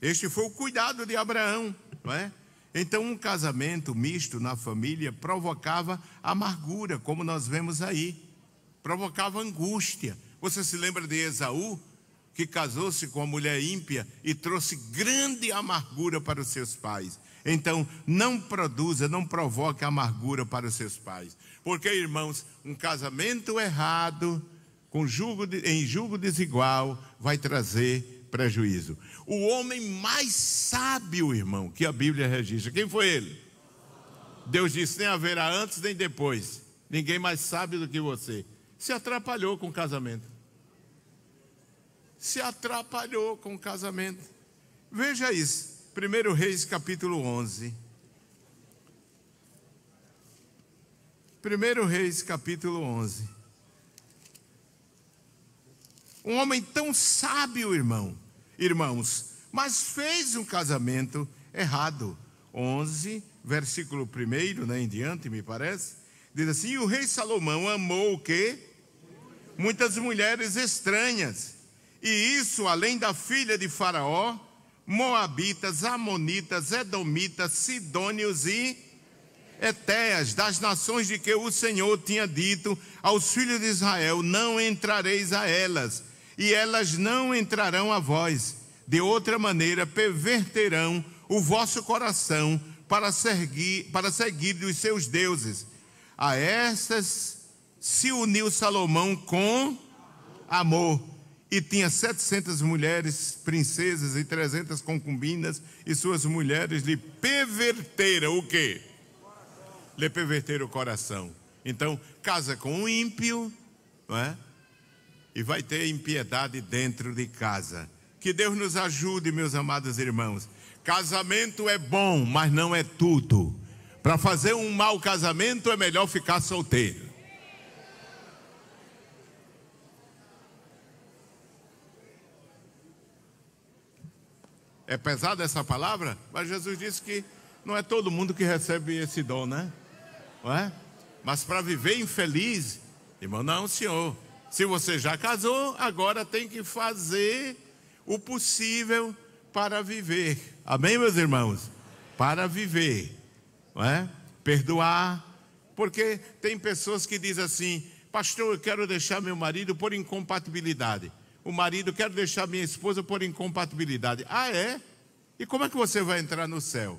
Este foi o cuidado de Abraão, não é? Então, um casamento misto na família provocava amargura, como nós vemos aí. Provocava angústia. Você se lembra de Esaú, que casou-se com uma mulher ímpia e trouxe grande amargura para os seus pais? Então, não provoque amargura para os seus pais. Porque, irmãos, um casamento errado, em julgo desigual, vai trazer prejuízo. O homem mais sábio, irmão, que a Bíblia registra, quem foi ele? Deus disse, nem haverá antes nem depois ninguém mais sábio do que você. Se atrapalhou com o casamento. se atrapalhou com o casamento. Veja isso, 1 Reis capítulo 11. 1 Reis capítulo 11. Um homem tão sábio, irmãos, mas fez um casamento errado. 11, versículo 1, né, em diante, me parece. Diz assim: e o rei Salomão amou o quê? Muitas mulheres estranhas. E isso além da filha de Faraó, moabitas, amonitas, edomitas, sidônios e etéas, das nações de que o Senhor tinha dito aos filhos de Israel: não entrareis a elas, e elas não entrarão a vós. De outra maneira perverterão o vosso coração para seguir os seus deuses. A estas se uniu Salomão com amor, e tinha 700 mulheres, princesas e 300 concubinas, e suas mulheres lhe perverteram o quê? Lhe perverteram o coração. Então, casa com um ímpio, não é? E vai ter impiedade dentro de casa. Que Deus nos ajude, meus amados irmãos. Casamento é bom, mas não é tudo. Para fazer um mau casamento é melhor ficar solteiro. É pesada essa palavra? Mas Jesus disse que não é todo mundo que recebe esse dom, né? Não é? Mas para viver infeliz, irmão, não, senhor. Se você já casou, agora tem que fazer o possível para viver. Amém, meus irmãos? Para viver, não é? Perdoar. Porque tem pessoas que dizem assim: pastor, eu quero deixar meu marido por incompatibilidade. O marido, quer deixar minha esposa por incompatibilidade. Ah, é? E como é que você vai entrar no céu?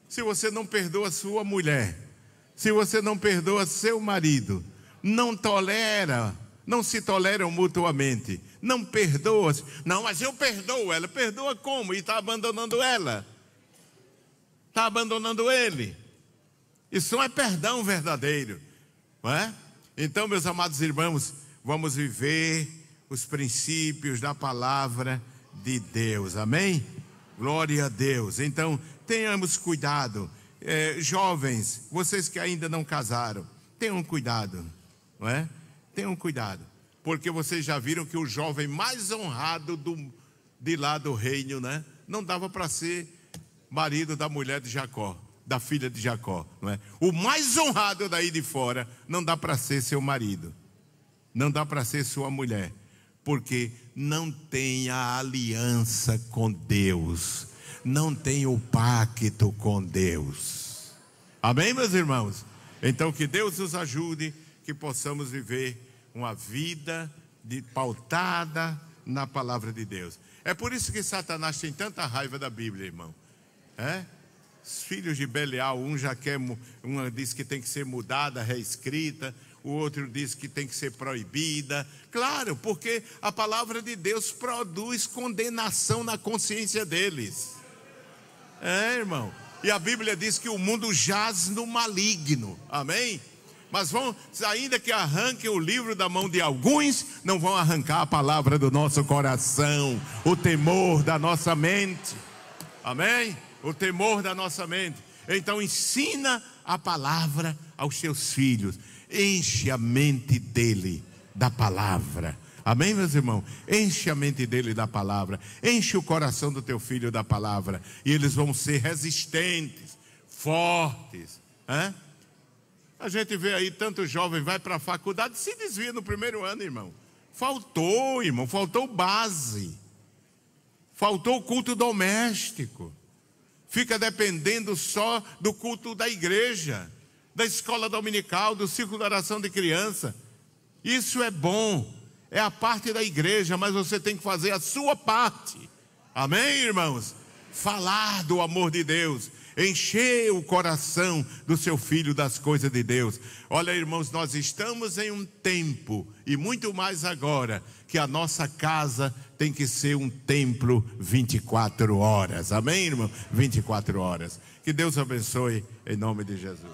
Se você não perdoa sua mulher, se você não perdoa seu marido, não se toleram mutuamente, não perdoa. Não, mas eu perdoo ela. Perdoa como? E está abandonando ela? Está abandonando ele? Isso não é perdão verdadeiro, não é? Então, meus amados irmãos, vamos viver os princípios da palavra de Deus, amém? Glória a Deus. Então, tenhamos cuidado. Jovens, vocês que ainda não casaram, tenham cuidado, não é? Tenham cuidado, porque vocês já viram que o jovem mais honrado de lá do reino, né? Não dava para ser marido da mulher de Jacó, da filha de Jacó, não é? O mais honrado daí de fora não dá para ser seu marido, não dá para ser sua mulher, porque não tem a aliança com Deus, não tem o pacto com Deus. Amém, meus irmãos? Então que Deus nos ajude, que possamos viver uma vida pautada na palavra de Deus. É por isso que Satanás tem tanta raiva da Bíblia, irmão. Os filhos de Belial, um diz que tem que ser mudada, reescrita, o outro diz que tem que ser proibida. Claro, porque a palavra de Deus produz condenação na consciência deles. Irmão. E a Bíblia diz que o mundo jaz no maligno. Amém? Mas ainda que arranquem o livro da mão de alguns, não vão arrancar a palavra do nosso coração, o temor da nossa mente. Amém? O temor da nossa mente. Então ensina a palavra aos teus filhos. Enche a mente dele da palavra. Amém, meus irmãos? Enche a mente dele da palavra. Enche o coração do teu filho da palavra. E eles vão ser resistentes, fortes. A gente vê aí tanto jovem vai para a faculdade, se desvia no primeiro ano, irmão. Faltou base. Faltou o culto doméstico. Fica dependendo só do culto da igreja, da escola dominical, do círculo de oração de criança. Isso é bom, é a parte da igreja, mas você tem que fazer a sua parte. Amém, irmãos? Falar do amor de Deus, encher o coração do seu filho das coisas de Deus. Olha, irmãos, nós estamos em um tempo, e muito mais agora, que a nossa casa tem que ser um templo 24 horas. Amém, irmão? 24 horas. Que Deus abençoe em nome de Jesus.